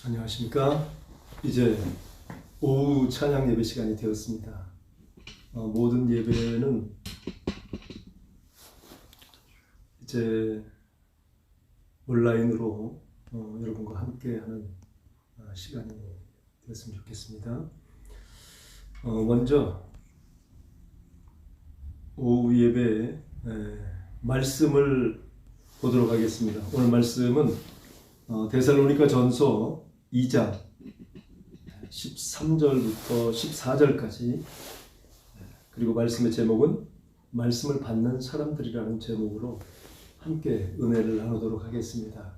안녕하십니까. 이제 오후 찬양 예배 시간이 되었습니다. 모든 예배는 이제 온라인으로 여러분과 함께하는 시간이 되었으면 좋겠습니다. 먼저 오후 예배 말씀을 보도록 하겠습니다. 오늘 말씀은 데살로니가 전서 2장 13절부터 14절까지, 그리고 말씀의 제목은 말씀을 받는 사람들이라는 제목으로 함께 은혜를 나누도록 하겠습니다.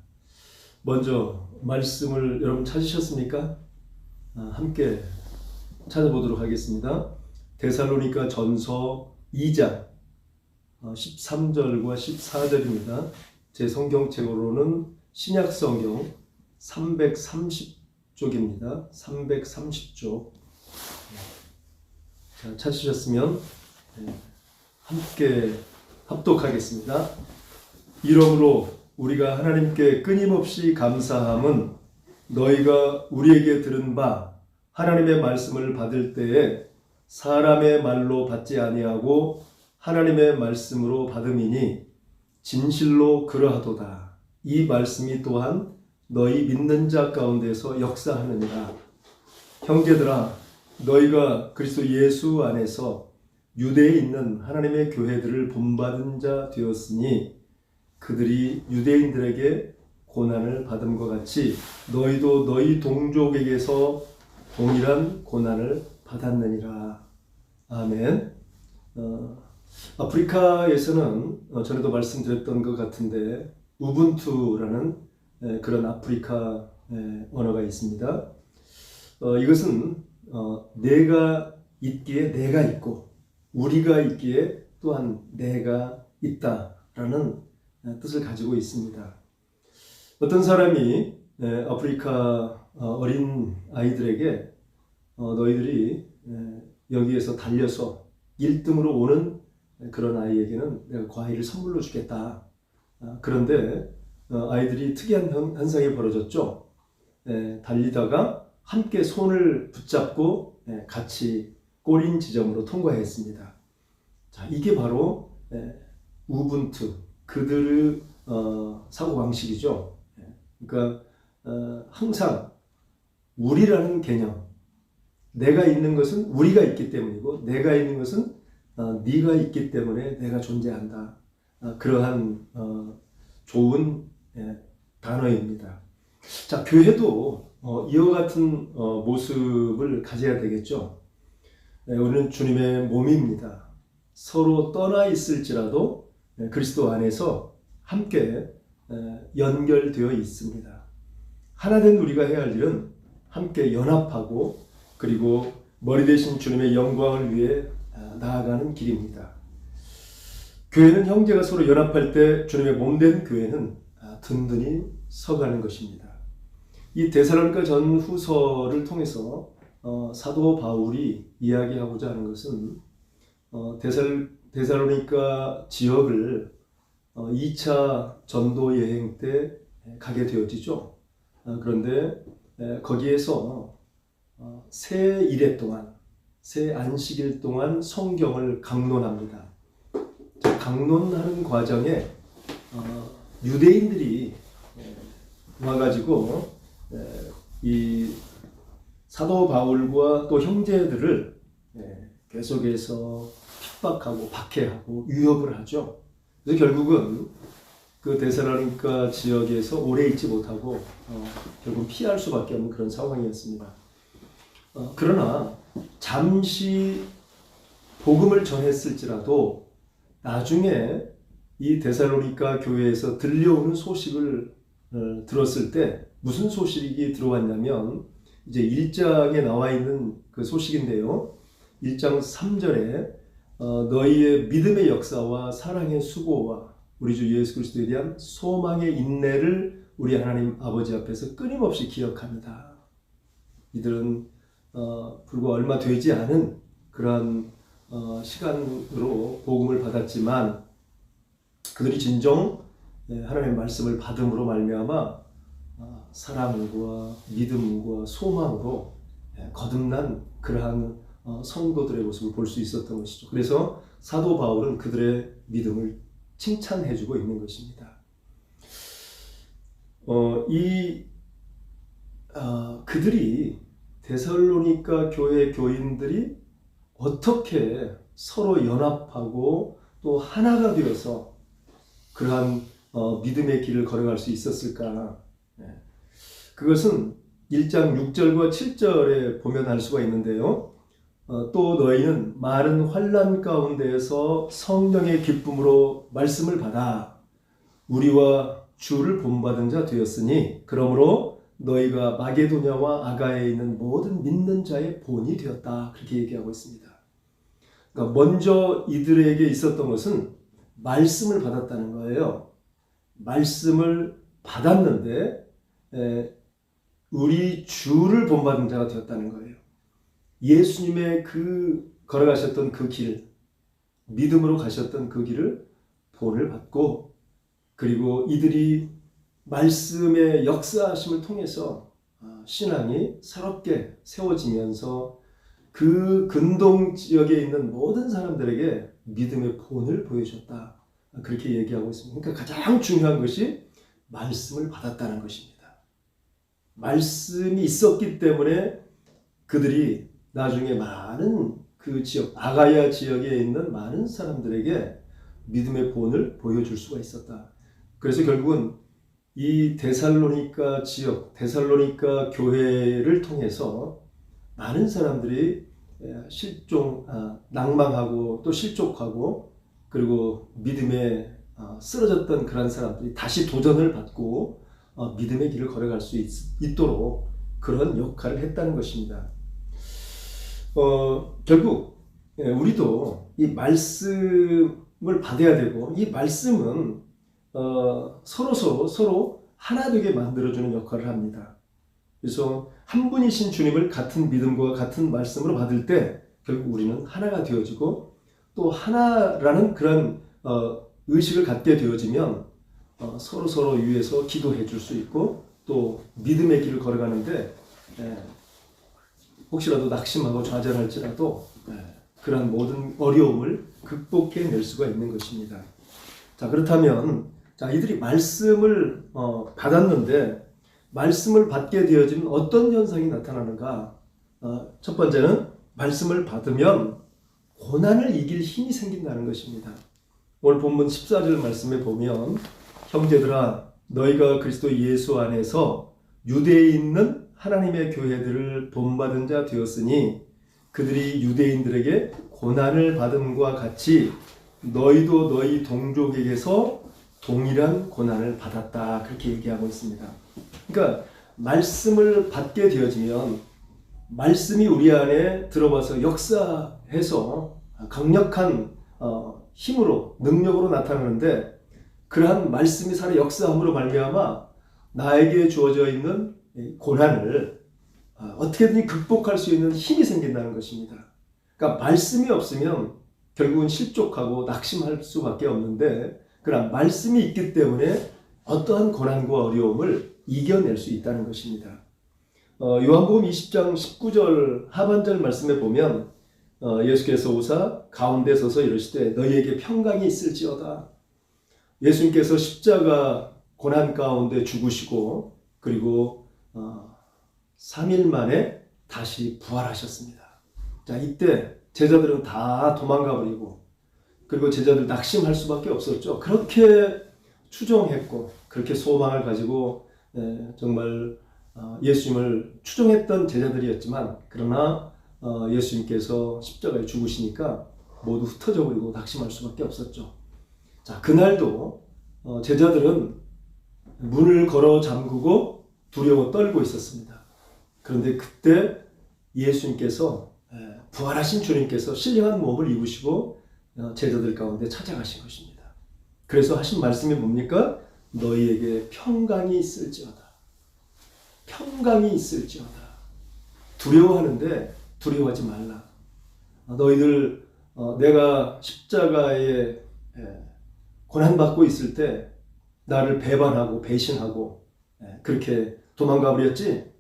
먼저 말씀을 여러분 찾으셨습니까? 함께 찾아보도록 하겠습니다. 데살로니가 전서 2장 13절과 14절입니다. 제 성경책으로는 신약성경 330쪽입니다. 330쪽. 자, 찾으셨으면 함께 합독하겠습니다. 이러므로 우리가 하나님께 끊임없이 감사함은 너희가 우리에게 들은 바 하나님의 말씀을 받을 때에 사람의 말로 받지 아니하고 하나님의 말씀으로 받음이니 진실로 그러하도다. 이 말씀이 또한 너희 믿는 자 가운데서 역사하느니라. 형제들아, 너희가 그리스도 예수 안에서 유대에 있는 하나님의 교회들을 본받은 자 되었으니 그들이 유대인들에게 고난을 받음과 같이 너희도 너희 동족에게서 동일한 고난을 받았느니라. 아멘. 아프리카에서는 전에도 말씀드렸던 것 같은데 우분투라는 그런 아프리카 언어가 있습니다. 이것은 내가 있기에 내가 있고 우리가 있기에 또한 내가 있다라는 뜻을 가지고 있습니다. 어떤 사람이 아프리카 어린 아이들에게 너희들이 여기에서 달려서 1등으로 오는 그런 아이에게는 내가 과일을 선물로 주겠다. 그런데 아이들이 특이한 현상이 벌어졌죠. 달리다가 함께 손을 붙잡고 같이 꼬린 지점으로 통과했습니다. 자, 이게 바로 우분투, 그들의 사고방식이죠. 그러니까 항상 우리라는 개념, 내가 있는 것은 우리가 있기 때문이고 내가 있는 것은 네가 있기 때문에 내가 존재한다. 그러한 좋은 단어입니다. 자, 교회도 이와 같은 모습을 가져야 되겠죠. 우리는 주님의 몸입니다. 서로 떠나 있을지라도 그리스도 안에서 함께 연결되어 있습니다. 하나된 우리가 해야 할 일은 함께 연합하고 그리고 머리 대신 주님의 영광을 위해 나아가는 길입니다. 교회는 형제가 서로 연합할 때 주님의 몸된 교회는 든든히 서가는 것입니다. 이 데살로니가 전후서를 통해서 사도 바울이 이야기하고자 하는 것은 데살로니가 지역을 2차 전도 여행 때 가게 되어지죠. 그런데 거기에서 새 일회 동안, 새 안식일 동안 성경을 강론합니다. 강론하는 과정에 유대인들이 와가지고 이 사도 바울과 또 형제들을 계속해서 핍박하고 박해하고 위협을 하죠. 그래서 결국은 그 데살로니가 지역에서 오래 있지 못하고 결국 피할 수밖에 없는 그런 상황이었습니다. 그러나 잠시 복음을 전했을지라도 나중에 이 데살로니가 교회에서 들려오는 소식을 들었을 때 무슨 소식이 들어왔냐면 이제 1장에 나와 있는 그 소식인데요. 1장 3절에 너희의 믿음의 역사와 사랑의 수고와 우리 주 예수 그리스도에 대한 소망의 인내를 우리 하나님 아버지 앞에서 끊임없이 기억합니다. 이들은 불과 얼마 되지 않은 그러한 시간으로 복음을 받았지만 그들이 진정 하나님의 말씀을 받음으로 말미암아 사랑과 믿음과 소망으로 거듭난 그러한 성도들의 모습을 볼 수 있었던 것이죠. 그래서 사도 바울은 그들의 믿음을 칭찬해주고 있는 것입니다. 그들이 데살로니가 교회 교인들이 어떻게 서로 연합하고 또 하나가 되어서 그러한 믿음의 길을 걸어갈 수 있었을까? 그것은 1장 6절과 7절에 보면 알 수가 있는데요. 또 너희는 많은 환난 가운데에서 성령의 기쁨으로 말씀을 받아 우리와 주를 본받은 자 되었으니 그러므로 너희가 마게도냐와 아가야에 있는 모든 믿는 자의 본이 되었다. 그렇게 얘기하고 있습니다. 그러니까 먼저 이들에게 있었던 것은 말씀을 받았다는 거예요. 말씀을 받았는데 우리 주를 본받은 자가 되었다는 거예요. 예수님의 걸어가셨던 그 길, 믿음으로 가셨던 그 길을 본을 받고 그리고 이들이 말씀의 역사하심을 통해서 신앙이 새롭게 세워지면서 그 근동 지역에 있는 모든 사람들에게 믿음의 본을 보여줬다. 그렇게 얘기하고 있습니다. 그러니까 가장 중요한 것이 말씀을 받았다는 것입니다. 말씀이 있었기 때문에 그들이 나중에 많은 그 지역, 아가야 지역에 있는 많은 사람들에게 믿음의 본을 보여줄 수가 있었다. 그래서 결국은 이 데살로니가 지역, 데살로니가 교회를 통해서 많은 사람들이 낭망하고 또 실족하고 그리고 믿음에 쓰러졌던 그런 사람들이 다시 도전을 받고 믿음의 길을 걸어갈 수 있도록 그런 역할을 했다는 것입니다. 결국 우리도 이 말씀을 받아야 되고 이 말씀은 서로 하나 되게 만들어주는 역할을 합니다. 그래서 한 분이신 주님을 같은 믿음과 같은 말씀으로 받을 때 결국 우리는 하나가 되어지고 또 하나라는 그런 의식을 갖게 되어지면 서로 위해서 기도해 줄 수 있고 또 믿음의 길을 걸어가는데 혹시라도 낙심하고 좌절할지라도 그런 모든 어려움을 극복해낼 수가 있는 것입니다. 자, 그렇다면 이들이 말씀을 받았는데 말씀을 받게 되어지면 어떤 현상이 나타나는가? 첫 번째는 말씀을 받으면 고난을 이길 힘이 생긴다는 것입니다. 오늘 본문 14절 말씀에 보면 형제들아 너희가 그리스도 예수 안에서 유대에 있는 하나님의 교회들을 본받은 자 되었으니 그들이 유대인들에게 고난을 받음과 같이 너희도 너희 동족에게서 동일한 고난을 받았다. 그렇게 얘기하고 있습니다. 그러니까 말씀을 받게 되어지면 말씀이 우리 안에 들어와서 역사해서 강력한 힘으로 능력으로 나타나는데 그러한 말씀이 살아 역사함으로 말미암아 나에게 주어져 있는 고난을 어떻게든 극복할 수 있는 힘이 생긴다는 것입니다. 그러니까 말씀이 없으면 결국은 실족하고 낙심할 수밖에 없는데 그러나 말씀이 있기 때문에 어떠한 고난과 어려움을 이겨낼 수 있다는 것입니다. 요한복음 20장 19절 하반절 말씀에 보면 예수께서 오사 가운데 서서 이르시되 너희에게 평강이 있을지어다. 예수님께서 십자가 고난 가운데 죽으시고 그리고 3일 만에 다시 부활하셨습니다. 자, 이때 제자들은 다 도망가 버리고 그리고 제자들 낙심할 수밖에 없었죠. 그렇게 추종했고 그렇게 소망을 가지고 정말 예수님을 추종했던 제자들이었지만 그러나 예수님께서 십자가에 죽으시니까 모두 흩어져 버리고 낙심할 수밖에 없었죠. 자, 그날도 제자들은 문을 걸어 잠그고 두려워 떨고 있었습니다. 그런데 그때 예수님께서 부활하신 주님께서 신령한 몸을 입으시고 제자들 가운데 찾아가신 것입니다. 그래서 하신 말씀이 뭡니까? 너희에게 평강이 있을지어다. 평강이 있을지어다. 두려워하는데 두려워하지 말라. 너희들 내가 십자가에 고난받고 있을 때 나를 배반하고 배신하고 그렇게 도망가 버렸지.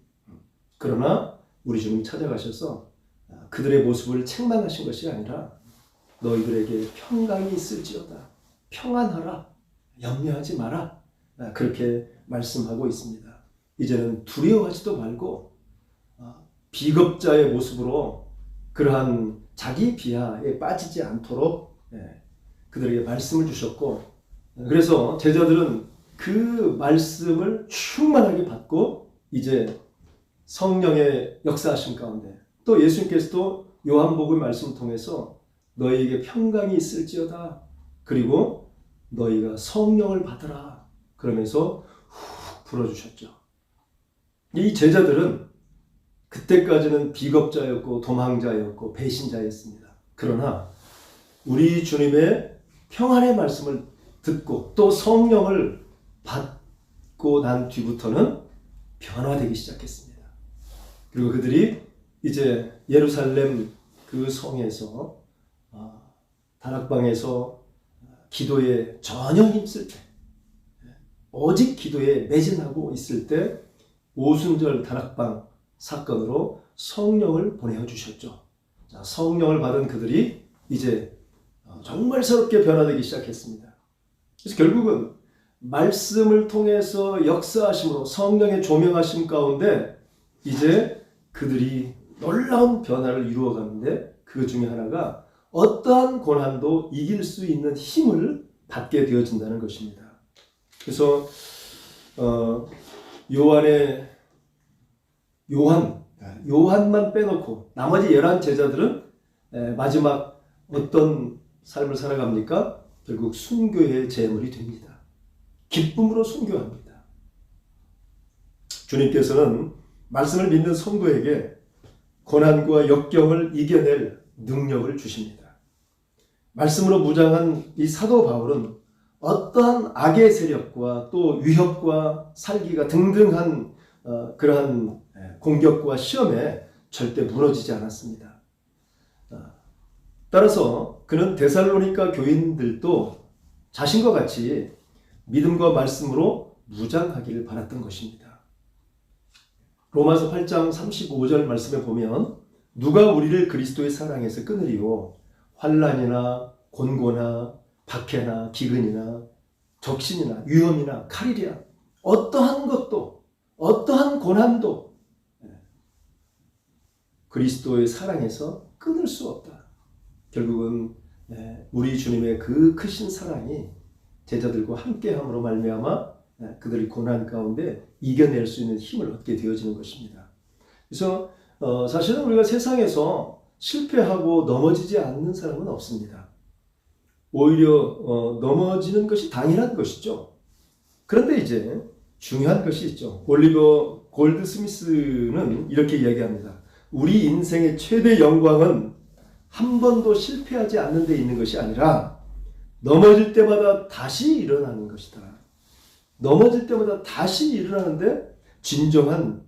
그러나 우리 주님 찾아가셔서 그들의 모습을 책망하신 것이 아니라 너희들에게 평강이 있을지어다. 평안하라. 염려하지 마라. 그렇게 말씀하고 있습니다. 이제는 두려워하지도 말고 비겁자의 모습으로 그러한 자기 비하에 빠지지 않도록 그들에게 말씀을 주셨고, 그래서 제자들은 그 말씀을 충만하게 받고 이제 성령의 역사하심 가운데, 또 예수님께서도 요한복음 말씀을 통해서 너희에게 평강이 있을지어다. 그리고 너희가 성령을 받으라. 그러면서 훅 불어주셨죠. 이 제자들은 그때까지는 비겁자였고 도망자였고 배신자였습니다. 그러나 우리 주님의 평안의 말씀을 듣고 또 성령을 받고 난 뒤부터는 변화되기 시작했습니다. 그리고 그들이 이제 예루살렘 그 성에서 다락방에서 기도에 전혀 힘쓸 때, 오직 기도에 매진하고 있을 때 오순절 다락방 사건으로 성령을 보내주셨죠. 자, 성령을 받은 그들이 이제 정말 새롭게 변화되기 시작했습니다. 그래서 결국은 말씀을 통해서 역사하심으로 성령의 조명하심 가운데 이제 그들이 놀라운 변화를 이루어가는데, 그 중에 하나가 어떠한 고난도 이길 수 있는 힘을 받게 되어진다는 것입니다. 그래서 요한만 빼놓고 나머지 11 제자들은 마지막 어떤 삶을 살아갑니까? 결국 순교의 제물이 됩니다. 기쁨으로 순교합니다. 주님께서는 말씀을 믿는 성도에게 고난과 역경을 이겨낼 능력을 주십니다. 말씀으로 무장한 이 사도 바울은 어떠한 악의 세력과 또 위협과 살기가 등등한 그러한 공격과 시험에 절대 무너지지 않았습니다. 따라서 그는 데살로니가 교인들도 자신과 같이 믿음과 말씀으로 무장하기를 바랐던 것입니다. 로마서 8장 35절 말씀에 보면 누가 우리를 그리스도의 사랑에서 끊으리요? 환난이나 곤고나 박해나 기근이나 적신이나 위험이나 칼이랴. 어떠한 것도 어떠한 고난도 그리스도의 사랑에서 끊을 수 없다. 결국은 우리 주님의 그 크신 사랑이 제자들과 함께함으로 말미암아 그들이 고난 가운데 이겨낼 수 있는 힘을 얻게 되어지는 것입니다. 그래서 사실은 우리가 세상에서 실패하고 넘어지지 않는 사람은 없습니다. 오히려 넘어지는 것이 당연한 것이죠. 그런데 이제 중요한 것이 있죠. 올리버 골드스미스는 이렇게 이야기합니다. 우리 인생의 최대 영광은 한 번도 실패하지 않는 데 있는 것이 아니라 넘어질 때마다 다시 일어나는 것이다. 넘어질 때마다 다시 일어나는데 진정한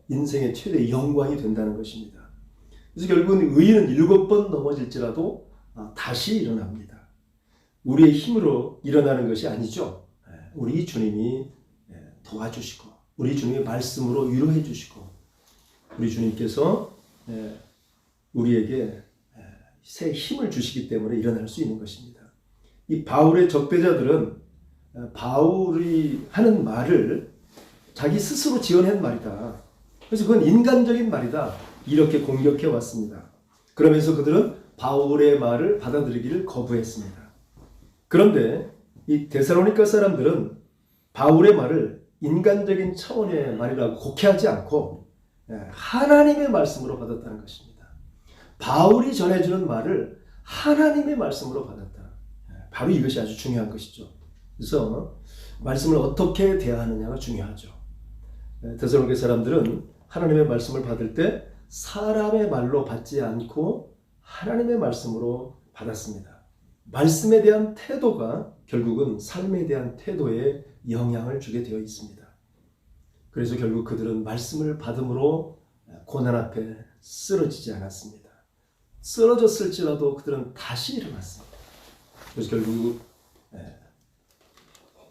인생의 최대 영광이 된다는 것입니다. 그래서 결국은 의인은 7번 넘어질지라도 다시 일어납니다. 우리의 힘으로 일어나는 것이 아니죠. 우리 주님이 도와주시고 우리 주님의 말씀으로 위로해 주시고 우리 주님께서 우리에게 새 힘을 주시기 때문에 일어날 수 있는 것입니다. 이 바울의 적대자들은 바울이 하는 말을 자기 스스로 지어낸 말이다. 그래서 그건 인간적인 말이다. 이렇게 공격해 왔습니다. 그러면서 그들은 바울의 말을 받아들이기를 거부했습니다. 그런데 이 데살로니가 사람들은 바울의 말을 인간적인 차원의 말이라고 곡해하지 않고 하나님의 말씀으로 받았다는 것입니다. 바울이 전해주는 말을 하나님의 말씀으로 받았다. 바로 이것이 아주 중요한 것이죠. 그래서 말씀을 어떻게 대하느냐가 중요하죠. 데살로니가 사람들은 하나님의 말씀을 받을 때 사람의 말로 받지 않고 하나님의 말씀으로 받았습니다. 말씀에 대한 태도가 결국은 삶에 대한 태도에 영향을 주게 되어 있습니다. 그래서 결국 그들은 말씀을 받음으로 고난 앞에 쓰러지지 않았습니다. 쓰러졌을지라도 그들은 다시 일어났습니다. 그래서 결국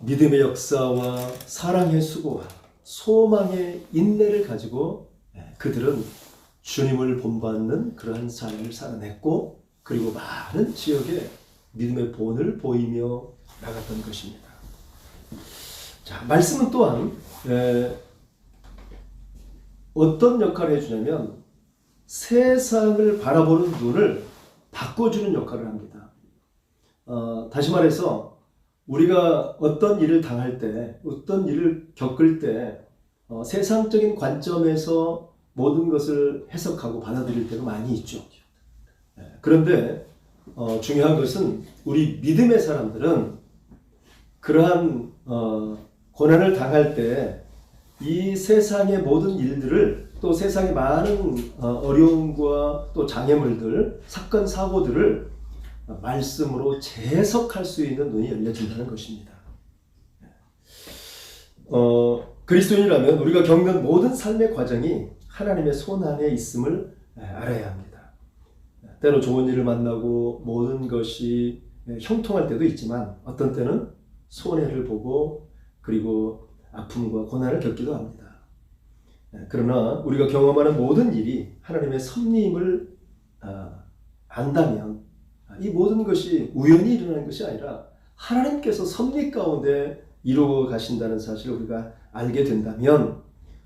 믿음의 역사와 사랑의 수고와 소망의 인내를 가지고 그들은 주님을 본받는 그러한 삶을 살아냈고, 그리고 많은 지역에 믿음의 본을 보이며 나갔던 것입니다. 자, 말씀은 또한 어떤 역할을 해주냐면 세상을 바라보는 눈을 바꿔주는 역할을 합니다. 다시 말해서 우리가 어떤 일을 당할 때, 어떤 일을 겪을 때 세상적인 관점에서 모든 것을 해석하고 받아들일 때가 많이 있죠. 그런데 중요한 것은 우리 믿음의 사람들은 그러한 고난을 당할 때 이 세상의 모든 일들을, 또 세상의 많은 어려움과 또 장애물들, 사건, 사고들을 말씀으로 재해석할 수 있는 눈이 열려진다는 것입니다. 그리스도인이라면 우리가 겪는 모든 삶의 과정이 하나님의 손 안에 있음을 알아야 합니다. 때로 좋은 일을 만나고 모든 것이 형통할 때도 있지만 어떤 때는 손해를 보고 그리고 아픔과 고난을 겪기도 합니다. 그러나 우리가 경험하는 모든 일이 하나님의 섭리임을 안다면 이 모든 것이 우연히 일어나는 것이 아니라 하나님께서 섭리 가운데 이루어 가신다는 사실을 우리가 알게 된다면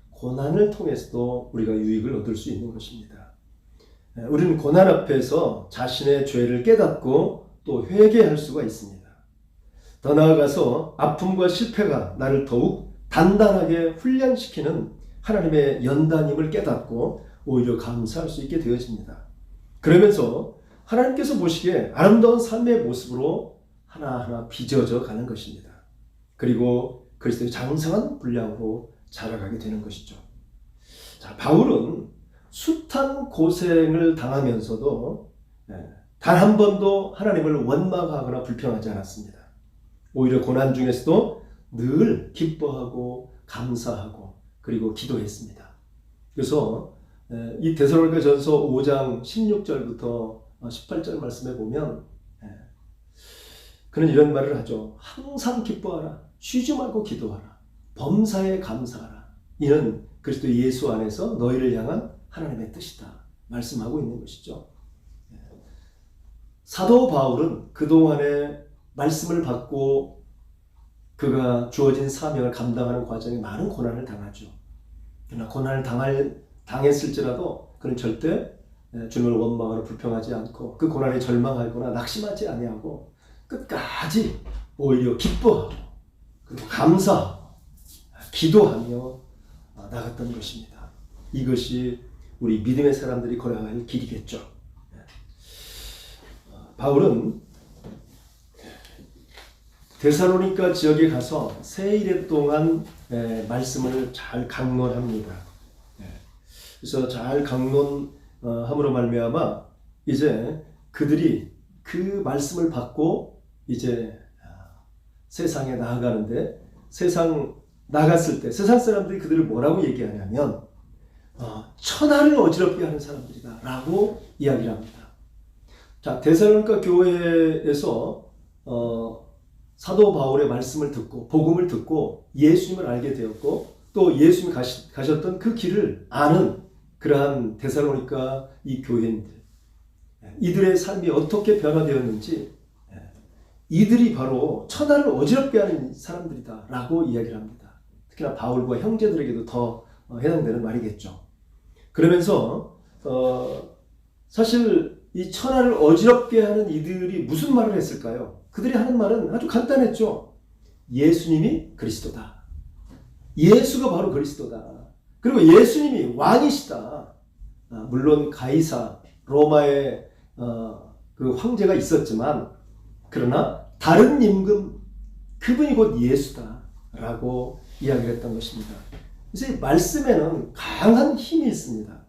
고난을 통해서도 우리가 유익을 얻을 수 있는 것입니다. 우리는 고난 앞에서 자신의 죄를 깨닫고 또 회개할 수가 있습니다. 더 나아가서 아픔과 실패가 나를 더욱 단단하게 훈련시키는 하나님의 연단임을 깨닫고 오히려 감사할 수 있게 되어집니다. 그러면서 하나님께서 보시기에 아름다운 삶의 모습으로 하나하나 빚어져 가는 것입니다. 그리고 그리스도의 장성한 분량으로 자라가게 되는 것이죠. 자, 바울은 숱한 고생을 당하면서도 단 한 번도 하나님을 원망하거나 불평하지 않았습니다. 오히려 고난 중에서도 늘 기뻐하고 감사하고 그리고 기도했습니다. 그래서 이 데살로니가전서 5장 16절부터 18절 말씀에 보면 그는 이런 말을 하죠. 항상 기뻐하라. 쉬지 말고 기도하라. 범사에 감사하라. 이는 그리스도 예수 안에서 너희를 향한 하나님의 뜻이다. 말씀하고 있는 것이죠. 사도 바울은 그동안에 말씀을 받고 그가 주어진 사명을 감당하는 과정에 많은 고난을 당하죠. 그러나 고난을 당했을지라도 그는 절대 주님을 원망하거나 불평하지 않고 그 고난에 절망하거나 낙심하지 아니하고 끝까지 오히려 기뻐하고 그리고 감사하고 기도하며 나갔던 것입니다. 이것이 우리 믿음의 사람들이 걸어야 할 길이겠죠. 바울은 데살로니가 지역에 가서 세 일해 동안 말씀을 잘 강론합니다. 그래서 잘 강론함으로 말미암아 이제 그들이 그 말씀을 받고 이제 세상에 나아가는데, 세상 나갔을 때 세상 사람들이 그들을 뭐라고 얘기하냐면 천하를 어지럽게 하는 사람들이다 라고 이야기를 합니다. 자, 데살로니가 교회에서 사도 바울의 말씀을 듣고 복음을 듣고 예수님을 알게 되었고 또 예수님이 가셨던 그 길을 아는 그러한 데살로니가 이 교회인들, 이들의 삶이 어떻게 변화되었는지 이들이 바로 천하를 어지럽게 하는 사람들이다 라고 이야기를 합니다. 특히나 바울과 형제들에게도 더 해당되는 말이겠죠. 그러면서 사실 이 천하를 어지럽게 하는 이들이 무슨 말을 했을까요? 그들이 하는 말은 아주 간단했죠. 예수님이 그리스도다. 예수가 바로 그리스도다. 그리고 예수님이 왕이시다. 물론 가이사 로마의 그 황제가 있었지만 그러나 다른 임금 그분이 곧 예수다 라고 이야기를 했던 것입니다. 그래서 이 말씀에는 강한 힘이 있습니다.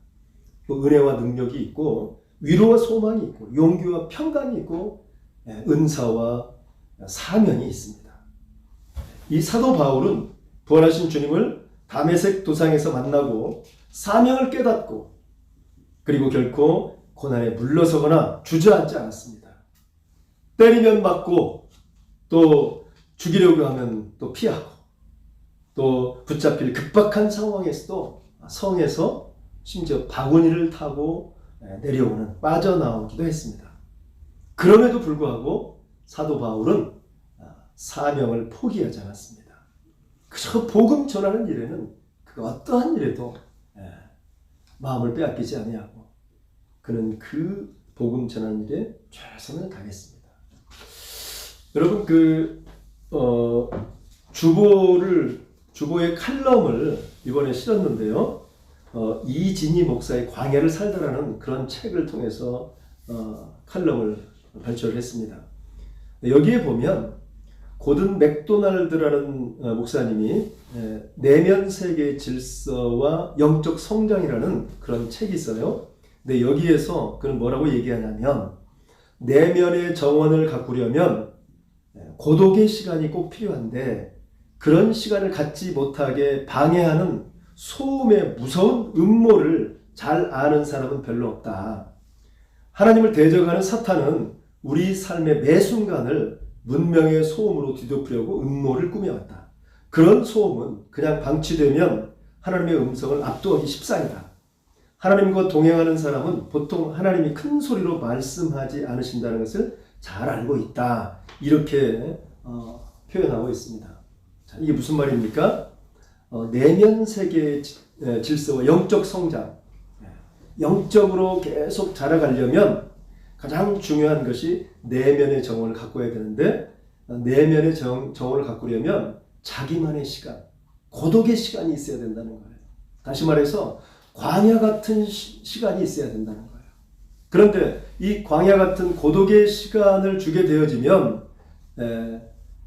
은혜와 능력이 있고 위로와 소망이 있고 용기와 평강이 있고 은사와 사명이 있습니다. 이 사도 바울은 부활하신 주님을 다메섹 도상에서 만나고 사명을 깨닫고 그리고 결코 고난에 물러서거나 주저앉지 않았습니다. 때리면 맞고 또 죽이려고 하면 또 피하고, 또 붙잡힐 급박한 상황에서도 성에서 심지어 바구니를 타고 내려오는, 빠져나오기도 했습니다. 그럼에도 불구하고 사도 바울은 사명을 포기하지 않았습니다. 그저 복음 전하는 일에는 그 어떠한 일에도 마음을 빼앗기지 아니하고 그는 그 복음 전하는 일에 최선을 다했습니다. 여러분, 주보의 칼럼을 이번에 실었는데요. 이진희 목사의 광야를 살다라는 그런 책을 통해서 칼럼을 발표를 했습니다. 여기에 보면 고든 맥도날드라는 목사님이 내면 세계의 질서와 영적 성장이라는 그런 책이 있어요. 근데 여기에서 그는 뭐라고 얘기하냐면, 내면의 정원을 가꾸려면 고독의 시간이 꼭 필요한데, 그런 시간을 갖지 못하게 방해하는 소음의 무서운 음모를 잘 아는 사람은 별로 없다. 하나님을 대적하는 사탄은 우리 삶의 매 순간을 문명의 소음으로 뒤덮으려고 음모를 꾸며왔다. 그런 소음은 그냥 방치되면 하나님의 음성을 압도하기 십상이다. 하나님과 동행하는 사람은 보통 하나님이 큰 소리로 말씀하지 않으신다는 것을 잘 알고 있다. 이렇게 표현하고 있습니다. 자, 이게 무슨 말입니까? 내면 세계의 질서와 영적 성장, 영적으로 계속 자라가려면 가장 중요한 것이 내면의 정원을 가꿔야 되는데, 내면의 정원을 가꾸려면 자기만의 시간, 고독의 시간이 있어야 된다는 거예요. 다시 말해서 광야 같은 시간이 있어야 된다는 거예요. 그런데 이 광야 같은 고독의 시간을 주게 되어지면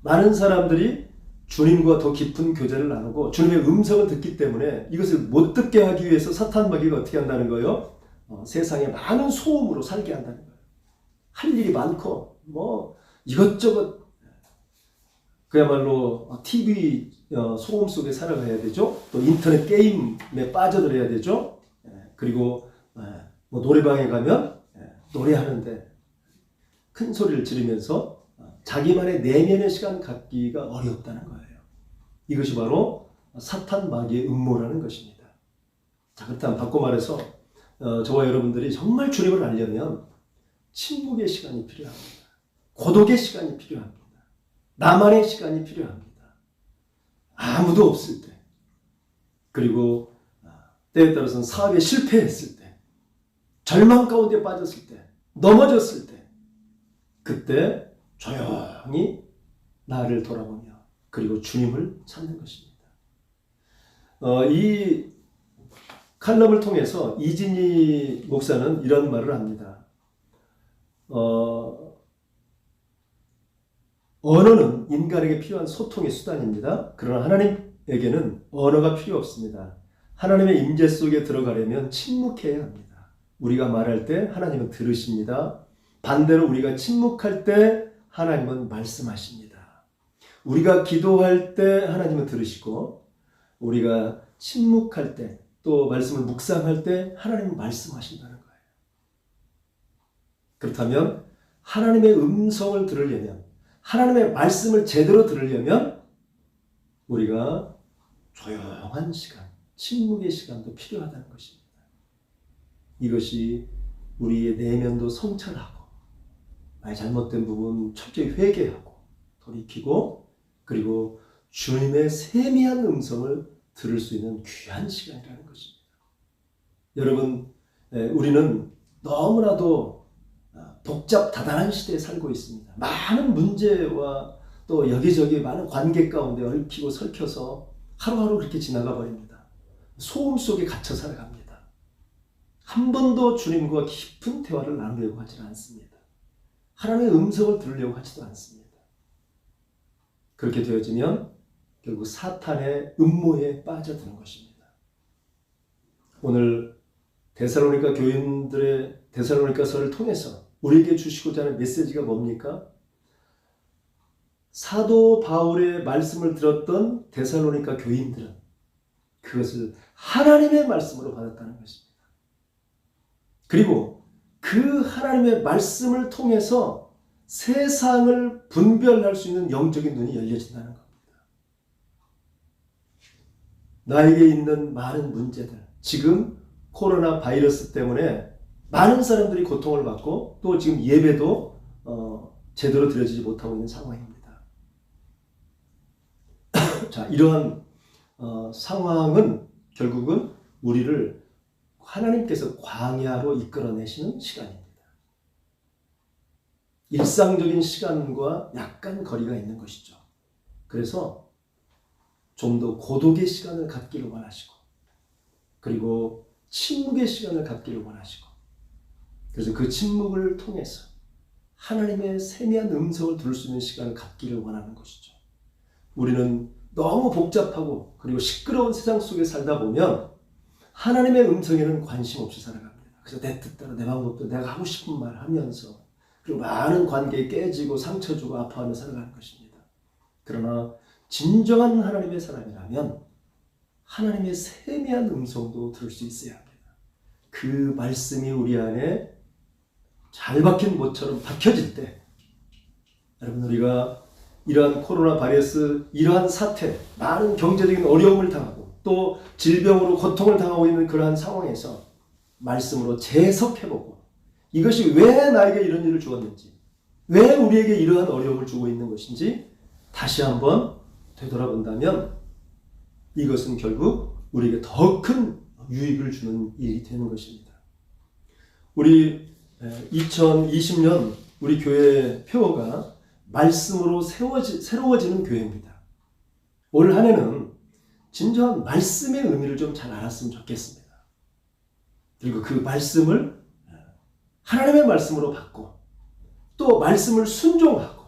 많은 사람들이 주님과 더 깊은 교제를 나누고 주님의 음성을 듣기 때문에 이것을 못 듣게 하기 위해서 사탄 마귀가 어떻게 한다는 거예요? 세상에 많은 소음으로 살게 한다는 거예요. 할 일이 많고 이것저것, 그야말로 TV 소음 속에 살아가야 되죠. 또 인터넷 게임에 빠져들어야 되죠. 그리고 노래방에 가면 노래하는데 큰 소리를 지르면서 자기만의 내면의 시간 갖기가 어렵다는 거예요. 이것이 바로 사탄 마귀의 음모라는 것입니다. 자, 그렇다면 바꿔 말해서 저와 여러분들이 정말 주님을 알려면 침묵의 시간이 필요합니다. 고독의 시간이 필요합니다. 나만의 시간이 필요합니다. 아무도 없을 때, 그리고 때에 따라서는 사업에 실패했을 때, 절망 가운데 빠졌을 때, 넘어졌을 때, 그때 조용히 나를 돌아보며 그리고 주님을 찾는 것입니다. 이 칼럼을 통해서 이진희 목사는 이런 말을 합니다. 언어는 인간에게 필요한 소통의 수단입니다. 그러나 하나님에게는 언어가 필요 없습니다. 하나님의 임재 속에 들어가려면 침묵해야 합니다. 우리가 말할 때 하나님은 들으십니다. 반대로 우리가 침묵할 때 하나님은 말씀하십니다. 우리가 기도할 때 하나님은 들으시고, 우리가 침묵할 때, 또 말씀을 묵상할 때 하나님은 말씀하신다는 거예요. 그렇다면 하나님의 음성을 들으려면, 하나님의 말씀을 제대로 들으려면 우리가 조용한 시간, 침묵의 시간도 필요하다는 것입니다. 이것이 우리의 내면도 성찰하고, 나의 잘못된 부분 철저히 회개하고 돌이키고, 그리고 주님의 세미한 음성을 들을 수 있는 귀한 시간이라는 것입니다. 여러분, 우리는 너무나도 복잡다단한 시대에 살고 있습니다. 많은 문제와 또 여기저기 많은 관계 가운데 얽히고 설켜서 하루하루 그렇게 지나가 버립니다. 소음 속에 갇혀 살아갑니다. 한 번도 주님과 깊은 대화를 나누려고 하지는 않습니다. 하나님의 음성을 들으려고 하지도 않습니다. 그렇게 되어지면 결국 사탄의 음모에 빠져드는 것입니다. 오늘 데살로니가 교인들의 데살로니가서를 통해서 우리에게 주시고자 하는 메시지가 뭡니까? 사도 바울의 말씀을 들었던 데살로니가 교인들은 그것을 하나님의 말씀으로 받았다는 것입니다. 그리고 그 하나님의 말씀을 통해서 세상을 분별할 수 있는 영적인 눈이 열려진다는 겁니다. 나에게 있는 많은 문제들, 지금 코로나 바이러스 때문에 많은 사람들이 고통을 받고 또 지금 예배도 제대로 드려지지 못하고 있는 상황입니다. 자, 이러한 상황은 결국은 우리를 하나님께서 광야로 이끌어내시는 시간입니다. 일상적인 시간과 약간 거리가 있는 것이죠. 그래서 좀 더 고독의 시간을 갖기를 원하시고, 그리고 침묵의 시간을 갖기를 원하시고, 그래서 그 침묵을 통해서 하나님의 세미한 음성을 들을 수 있는 시간을 갖기를 원하는 것이죠. 우리는 너무 복잡하고 그리고 시끄러운 세상 속에 살다 보면 하나님의 음성에는 관심 없이 살아갑니다. 그래서 내 뜻대로 내 방법대로 내가 하고 싶은 말 하면서, 그리고 많은 관계에 깨지고 상처 주고 아파하며 살아가는 것입니다. 그러나 진정한 하나님의 사람이라면 하나님의 세미한 음성도 들을 수 있어야 합니다. 그 말씀이 우리 안에 잘 박힌 못처럼 박혀질 때, 여러분, 우리가 이러한 코로나 바이러스, 이러한 사태, 많은 경제적인 어려움을 당하고 또 질병으로 고통을 당하고 있는 그러한 상황에서 말씀으로 재해석해보고, 이것이 왜 나에게 이런 일을 주었는지, 왜 우리에게 이러한 어려움을 주고 있는 것인지 다시 한번 되돌아본다면 이것은 결국 우리에게 더 큰 유익을 주는 일이 되는 것입니다. 우리 2020년 우리 교회 표어가 말씀으로 새로워지는 교회입니다. 올 한 해는 진정한 말씀의 의미를 좀 잘 알았으면 좋겠습니다. 그리고 그 말씀을 하나님의 말씀으로 받고 또 말씀을 순종하고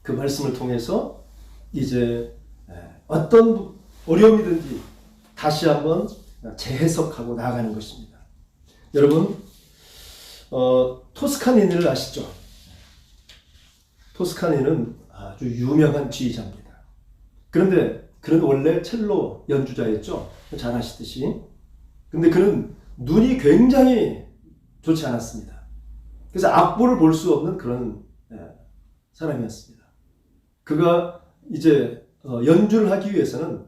그 말씀을 통해서 이제 어떤 어려움이든지 다시 한번 재해석하고 나아가는 것입니다. 여러분, 토스카니를 아시죠? 토스카니는 아주 유명한 지휘자입니다. 그런데 그는 원래 첼로 연주자였죠. 잘 아시듯이. 근데 그는 눈이 굉장히 좋지 않았습니다. 그래서 악보를 볼 수 없는 그런 사람이었습니다. 그가 이제 연주를 하기 위해서는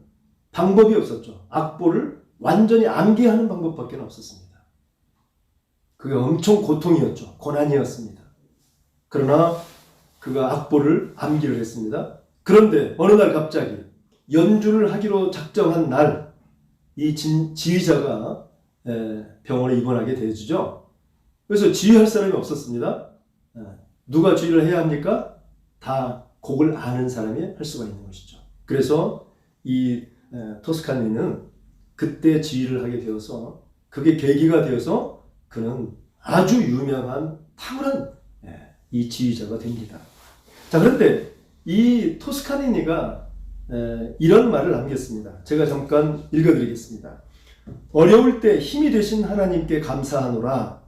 방법이 없었죠. 악보를 완전히 암기하는 방법밖에 없었습니다. 그게 엄청 고통이었죠. 고난이었습니다. 그러나 그가 악보를 암기를 했습니다. 그런데 어느 날 갑자기 연주를 하기로 작정한 날, 이 지휘자가 병원에 입원하게 되어지죠. 그래서 지휘할 사람이 없었습니다. 누가 지휘를 해야 합니까? 다 곡을 아는 사람이 할 수가 있는 것이죠. 그래서 이 토스카니는 그때 지휘를 하게 되어서, 그게 계기가 되어서 그는 아주 유명한 탁월한 이 지휘자가 됩니다. 자, 그런데 이 토스카니가 이런 말을 남겼습니다. 제가 잠깐 읽어드리겠습니다. 어려울 때 힘이 되신 하나님께 감사하노라.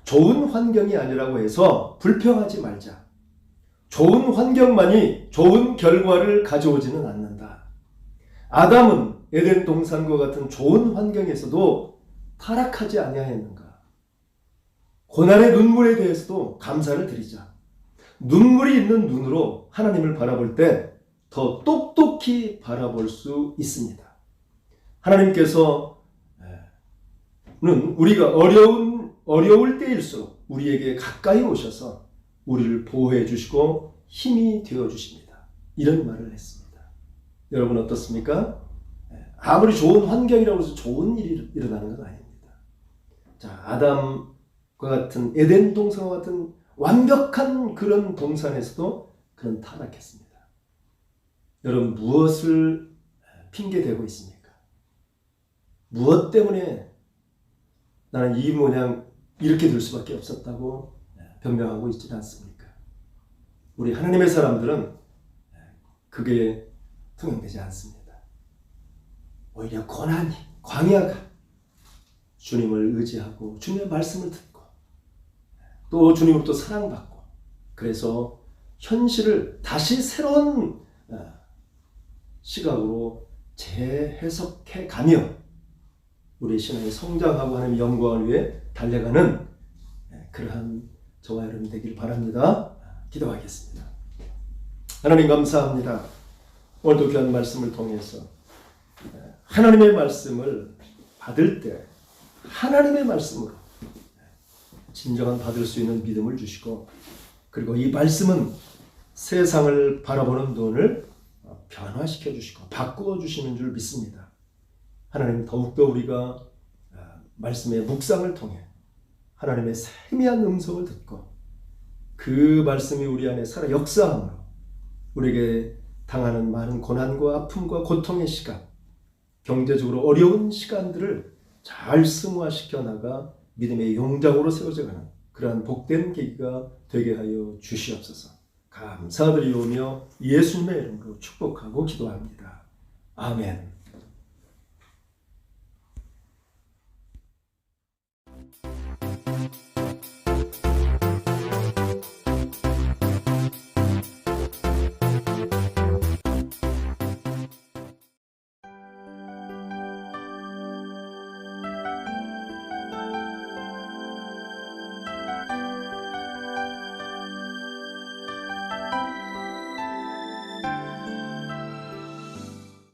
좋은 환경이 아니라고 해서 불평하지 말자. 좋은 환경만이 좋은 결과를 가져오지는 않는다. 아담은 에덴 동산과 같은 좋은 환경에서도 타락하지 아니하였는가. 고난의 눈물에 대해서도 감사를 드리자. 눈물이 있는 눈으로 하나님을 바라볼 때 더 똑똑히 바라볼 수 있습니다. 하나님께서는 우리가 어려울 때일수록 우리에게 가까이 오셔서 우리를 보호해 주시고 힘이 되어 주십니다. 이런 말을 했습니다. 여러분 어떻습니까? 아무리 좋은 환경이라고 해서 좋은 일이 일어나는 건 아닙니다. 자, 아담과 같은 에덴 동산과 같은 완벽한 그런 동산에서도 그는 타락했습니다. 여러분, 무엇을 핑계대고 있습니까? 무엇 때문에 나는 이 모양 이렇게 될 수밖에 없었다고 변명하고 있지는 않습니까? 우리 하나님의 사람들은 그게 통용되지 않습니다. 오히려 고난이, 광야가 주님을 의지하고 주님의 말씀을 듣고 또 주님으로부터 사랑받고, 그래서 현실을 다시 새로운 시각으로 재해석해 가며 우리 신앙이 성장하고 하나님의 영광을 위해 달려가는 그러한 저와 여러분 되기를 바랍니다. 기도하겠습니다. 하나님 감사합니다. 오늘도 귀한 말씀을 통해서 하나님의 말씀을 받을 때 하나님의 말씀으로 진정한 받을 수 있는 믿음을 주시고, 그리고 이 말씀은 세상을 바라보는 눈을 변화시켜 주시고 바꾸어 주시는 줄 믿습니다. 하나님, 더욱더 우리가 말씀의 묵상을 통해 하나님의 세미한 음성을 듣고 그 말씀이 우리 안에 살아 역사함으로 우리에게 당하는 많은 고난과 아픔과 고통의 시간, 경제적으로 어려운 시간들을 잘 승화시켜 나가 믿음의 용장으로 세워져 가는 그러한 복된 계기가 되게 하여 주시옵소서. 감사드리오며 예수님의 이름으로 축복하고 기도합니다. 아멘.